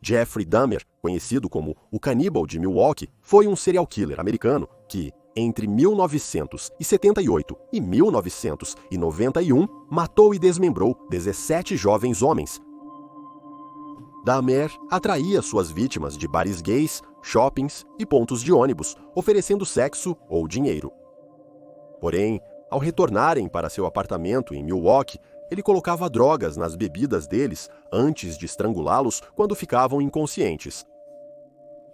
Jeffrey Dahmer, conhecido como o Caníbal de Milwaukee, foi um serial killer americano que, entre 1978 e 1991, matou e desmembrou 17 jovens homens. Dahmer atraía suas vítimas de bares gays, shoppings e pontos de ônibus, oferecendo sexo ou dinheiro. Porém, ao retornarem para seu apartamento em Milwaukee, ele colocava drogas nas bebidas deles antes de estrangulá-los quando ficavam inconscientes.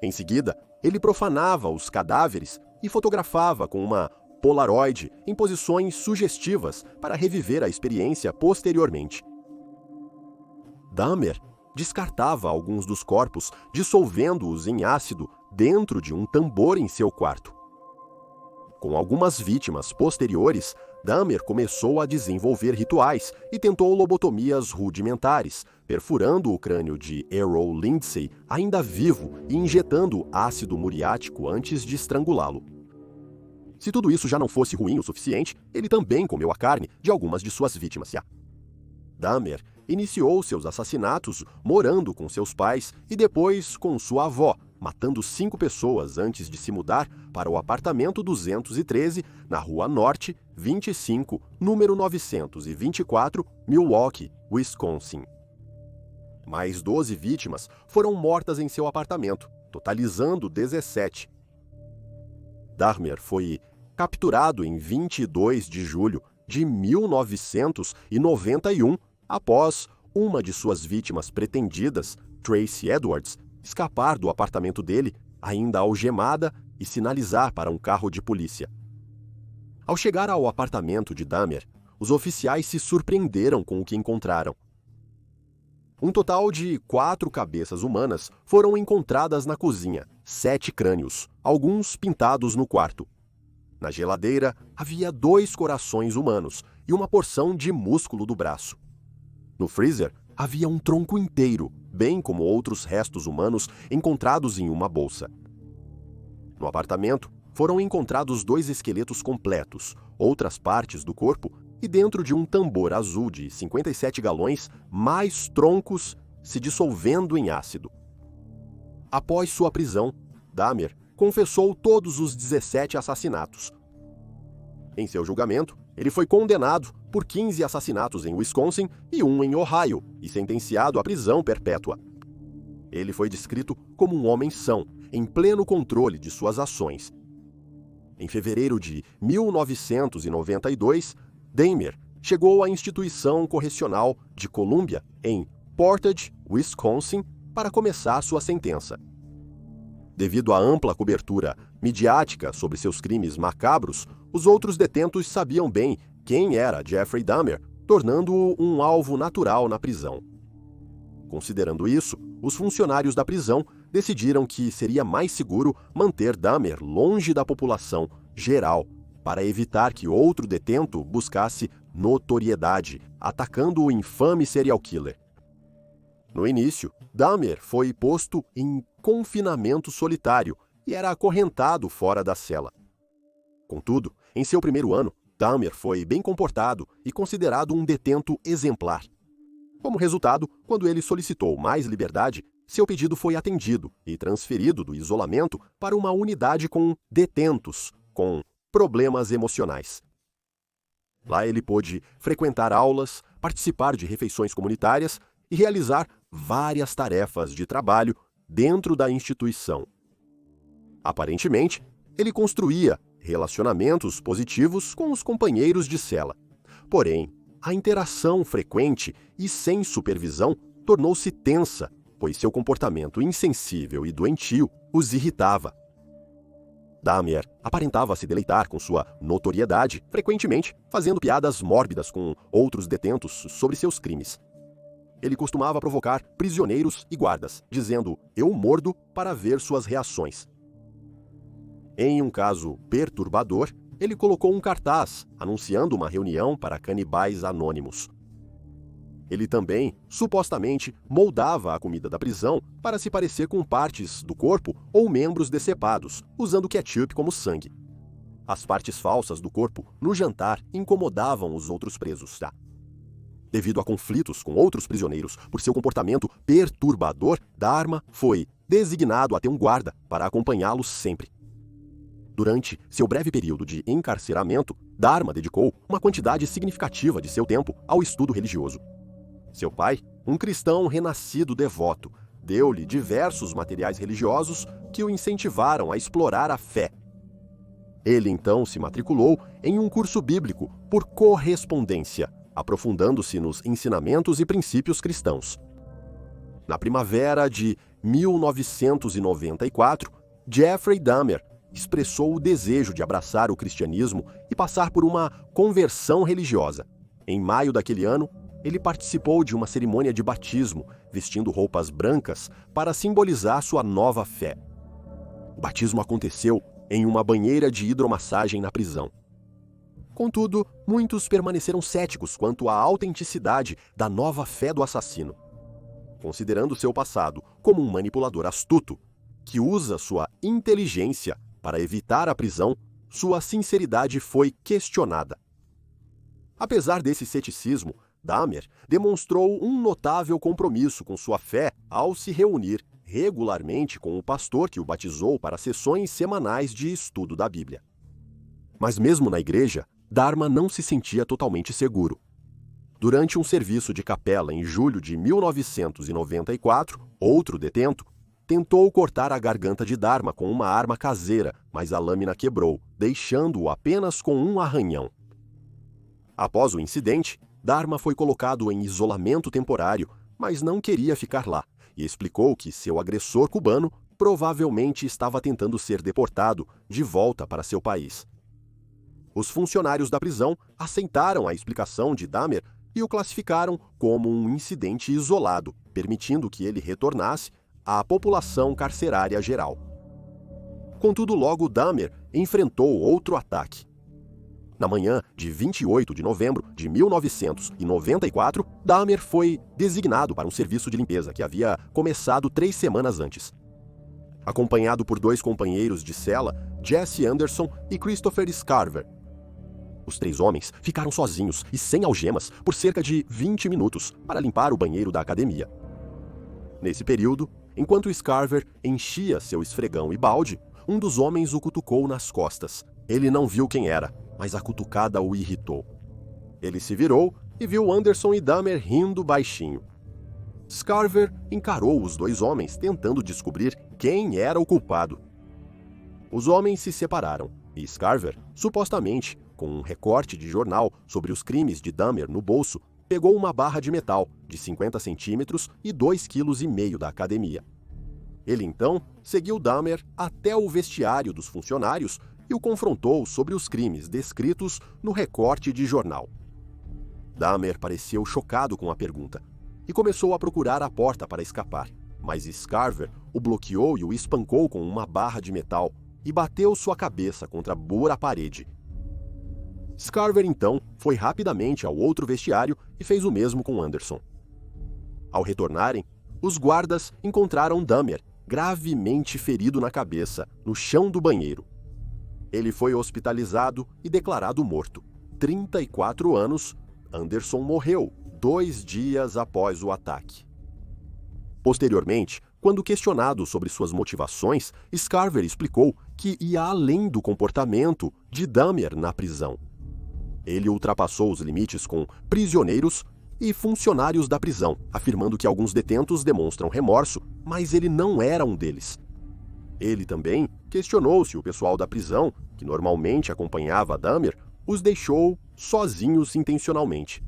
Em seguida, ele profanava os cadáveres e fotografava com uma Polaroid em posições sugestivas para reviver a experiência posteriormente. Dahmer descartava alguns dos corpos, dissolvendo-os em ácido dentro de um tambor em seu quarto. Com algumas vítimas posteriores, Dahmer começou a desenvolver rituais e tentou lobotomias rudimentares, perfurando o crânio de Errol Lindsey ainda vivo e injetando ácido muriático antes de estrangulá-lo. Se tudo isso já não fosse ruim o suficiente, ele também comeu a carne de algumas de suas vítimas. Dahmer iniciou seus assassinatos morando com seus pais e depois com sua avó, matando 5 pessoas antes de se mudar para o apartamento 213, na Rua Norte, 25, número 924, Milwaukee, Wisconsin. Mais 12 vítimas foram mortas em seu apartamento, totalizando 17. Dahmer foi capturado em 22 de julho de 1991, após uma de suas vítimas pretendidas, Tracy Edwards, escapar do apartamento dele, ainda algemada, e sinalizar para um carro de polícia. Ao chegar ao apartamento de Dahmer, os oficiais se surpreenderam com o que encontraram. Um total de 4 cabeças humanas foram encontradas na cozinha, 7 crânios, alguns pintados no quarto. Na geladeira, havia 2 corações humanos e uma porção de músculo do braço. No freezer, havia um tronco inteiro, bem como outros restos humanos encontrados em uma bolsa. No apartamento, foram encontrados 2 esqueletos completos, outras partes do corpo e dentro de um tambor azul de 57 galões, mais troncos se dissolvendo em ácido. Após sua prisão, Dahmer confessou todos os 17 assassinatos. Em seu julgamento, ele foi condenado por 15 assassinatos em Wisconsin e 1 em Ohio e sentenciado à prisão perpétua. Ele foi descrito como um homem são, em pleno controle de suas ações. Em fevereiro de 1992, Dahmer chegou à instituição correcional de Columbia, em Portage, Wisconsin, para começar sua sentença. Devido à ampla cobertura midiática sobre seus crimes macabros, os outros detentos sabiam bem quem era Jeffrey Dahmer, tornando-o um alvo natural na prisão. Considerando isso, os funcionários da prisão decidiram que seria mais seguro manter Dahmer longe da população geral, para evitar que outro detento buscasse notoriedade, atacando o infame serial killer. No início, Dahmer foi posto em confinamento solitário e era acorrentado fora da cela. Contudo, em seu primeiro ano, Dahmer foi bem comportado e considerado um detento exemplar. Como resultado, quando ele solicitou mais liberdade, seu pedido foi atendido e transferido do isolamento para uma unidade com detentos com problemas emocionais. Lá ele pôde frequentar aulas, participar de refeições comunitárias e realizar várias tarefas de trabalho dentro da instituição. Aparentemente, ele construía relacionamentos positivos com os companheiros de cela. Porém, a interação frequente e sem supervisão tornou-se tensa, pois seu comportamento insensível e doentio os irritava. Dahmer aparentava se deleitar com sua notoriedade, frequentemente fazendo piadas mórbidas com outros detentos sobre seus crimes. Ele costumava provocar prisioneiros e guardas, dizendo "eu mordo" para ver suas reações. Em um caso perturbador, ele colocou um cartaz anunciando uma reunião para canibais anônimos. Ele também, supostamente, moldava a comida da prisão para se parecer com partes do corpo ou membros decepados, usando ketchup como sangue. As partes falsas do corpo no jantar incomodavam os outros presos. Devido a conflitos com outros prisioneiros por seu comportamento perturbador, Dharma foi designado a ter um guarda para acompanhá-lo sempre. Durante seu breve período de encarceramento, Dharma dedicou uma quantidade significativa de seu tempo ao estudo religioso. Seu pai, um cristão renascido devoto, deu-lhe diversos materiais religiosos que o incentivaram a explorar a fé. Ele então se matriculou em um curso bíblico por correspondência, aprofundando-se nos ensinamentos e princípios cristãos. Na primavera de 1994, Jeffrey Dahmer expressou o desejo de abraçar o cristianismo e passar por uma conversão religiosa. Em maio daquele ano, ele participou de uma cerimônia de batismo, vestindo roupas brancas para simbolizar sua nova fé. O batismo aconteceu em uma banheira de hidromassagem na prisão. Contudo, muitos permaneceram céticos quanto à autenticidade da nova fé do assassino. Considerando seu passado como um manipulador astuto, que usa sua inteligência para evitar a prisão, sua sinceridade foi questionada. Apesar desse ceticismo, Dahmer demonstrou um notável compromisso com sua fé ao se reunir regularmente com o pastor que o batizou para sessões semanais de estudo da Bíblia. Mas mesmo na igreja, Dharma não se sentia totalmente seguro. Durante um serviço de capela em julho de 1994, outro detento tentou cortar a garganta de Dharma com uma arma caseira, mas a lâmina quebrou, deixando-o apenas com um arranhão. Após o incidente, Dharma foi colocado em isolamento temporário, mas não queria ficar lá, e explicou que seu agressor cubano provavelmente estava tentando ser deportado de volta para seu país. Os funcionários da prisão aceitaram a explicação de Dahmer e o classificaram como um incidente isolado, permitindo que ele retornasse à população carcerária geral. Contudo, logo Dahmer enfrentou outro ataque. Na manhã de 28 de novembro de 1994, Dahmer foi designado para um serviço de limpeza que havia começado 3 semanas antes. Acompanhado por 2 companheiros de cela, Jesse Anderson e Christopher Scarver. Os 3 homens ficaram sozinhos e sem algemas por cerca de 20 minutos para limpar o banheiro da academia. Nesse período, enquanto Scarver enchia seu esfregão e balde, um dos homens o cutucou nas costas. Ele não viu quem era, mas a cutucada o irritou. Ele se virou e viu Anderson e Dahmer rindo baixinho. Scarver encarou os 2 homens, tentando descobrir quem era o culpado. Os homens se separaram, e Scarver, supostamente com um recorte de jornal sobre os crimes de Dahmer no bolso, pegou uma barra de metal de 50 centímetros e 2,5 kg da academia. Ele então seguiu Dahmer até o vestiário dos funcionários e o confrontou sobre os crimes descritos no recorte de jornal. Dahmer pareceu chocado com a pergunta e começou a procurar a porta para escapar, mas Scarver o bloqueou e o espancou com uma barra de metal e bateu sua cabeça contra a parede. Scarver então foi rapidamente ao outro vestiário e fez o mesmo com Anderson. Ao retornarem, os guardas encontraram Dahmer gravemente ferido na cabeça, no chão do banheiro. Ele foi hospitalizado e declarado morto. 34 anos, Anderson morreu 2 dias após o ataque. Posteriormente, quando questionado sobre suas motivações, Scarver explicou que ia além do comportamento de Dahmer na prisão. Ele ultrapassou os limites com prisioneiros e funcionários da prisão, afirmando que alguns detentos demonstram remorso, mas ele não era um deles. Ele também questionou se o pessoal da prisão, que normalmente acompanhava Dahmer, os deixou sozinhos intencionalmente.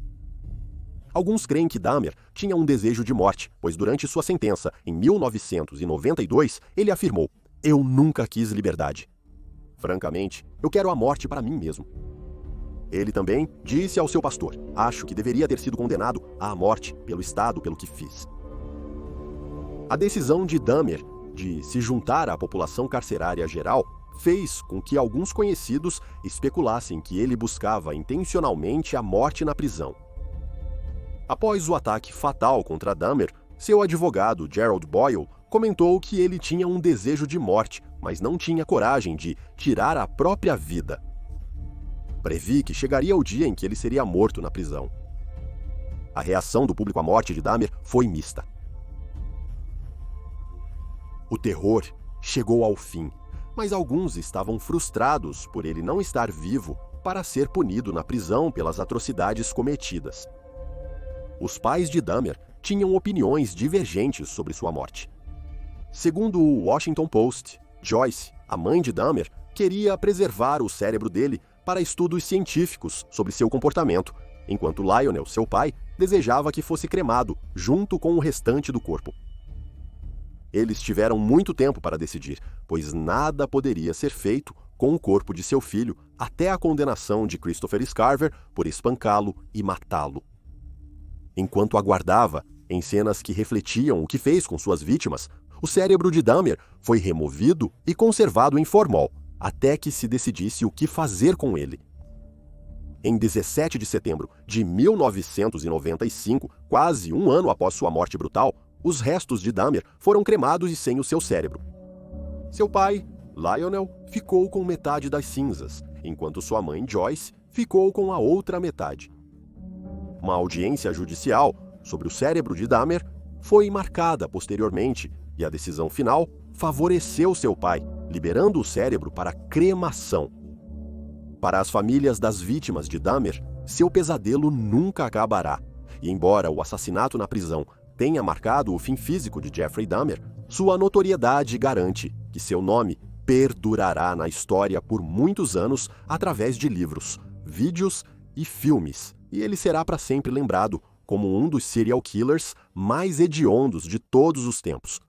Alguns creem que Dahmer tinha um desejo de morte, pois durante sua sentença, em 1992, ele afirmou: "Eu nunca quis liberdade. Francamente, eu quero a morte para mim mesmo." Ele também disse ao seu pastor: "Acho que deveria ter sido condenado à morte pelo Estado pelo que fiz." A decisão de Dahmer de se juntar à população carcerária geral fez com que alguns conhecidos especulassem que ele buscava intencionalmente a morte na prisão. Após o ataque fatal contra Dahmer, seu advogado Gerald Boyle comentou que ele tinha um desejo de morte, mas não tinha coragem de tirar a própria vida. Previ que chegaria o dia em que ele seria morto na prisão. A reação do público à morte de Dahmer foi mista. O terror chegou ao fim, mas alguns estavam frustrados por ele não estar vivo para ser punido na prisão pelas atrocidades cometidas. Os pais de Dahmer tinham opiniões divergentes sobre sua morte. Segundo o Washington Post, Joyce, a mãe de Dahmer, queria preservar o cérebro dele para estudos científicos sobre seu comportamento, enquanto Lionel, seu pai, desejava que fosse cremado junto com o restante do corpo. Eles tiveram muito tempo para decidir, pois nada poderia ser feito com o corpo de seu filho até a condenação de Christopher Scarver por espancá-lo e matá-lo. Enquanto aguardava, em cenas que refletiam o que fez com suas vítimas, o cérebro de Dahmer foi removido e conservado em formol, até que se decidisse o que fazer com ele. Em 17 de setembro de 1995, quase um ano após sua morte brutal, os restos de Dahmer foram cremados e sem o seu cérebro. Seu pai, Lionel, ficou com metade das cinzas, enquanto sua mãe, Joyce, ficou com a outra metade. Uma audiência judicial sobre o cérebro de Dahmer foi marcada posteriormente e a decisão final favoreceu seu pai, liberando o cérebro para cremação. Para as famílias das vítimas de Dahmer, seu pesadelo nunca acabará. E embora o assassinato na prisão tenha marcado o fim físico de Jeffrey Dahmer, sua notoriedade garante que seu nome perdurará na história por muitos anos através de livros, vídeos e filmes, e ele será para sempre lembrado como um dos serial killers mais hediondos de todos os tempos.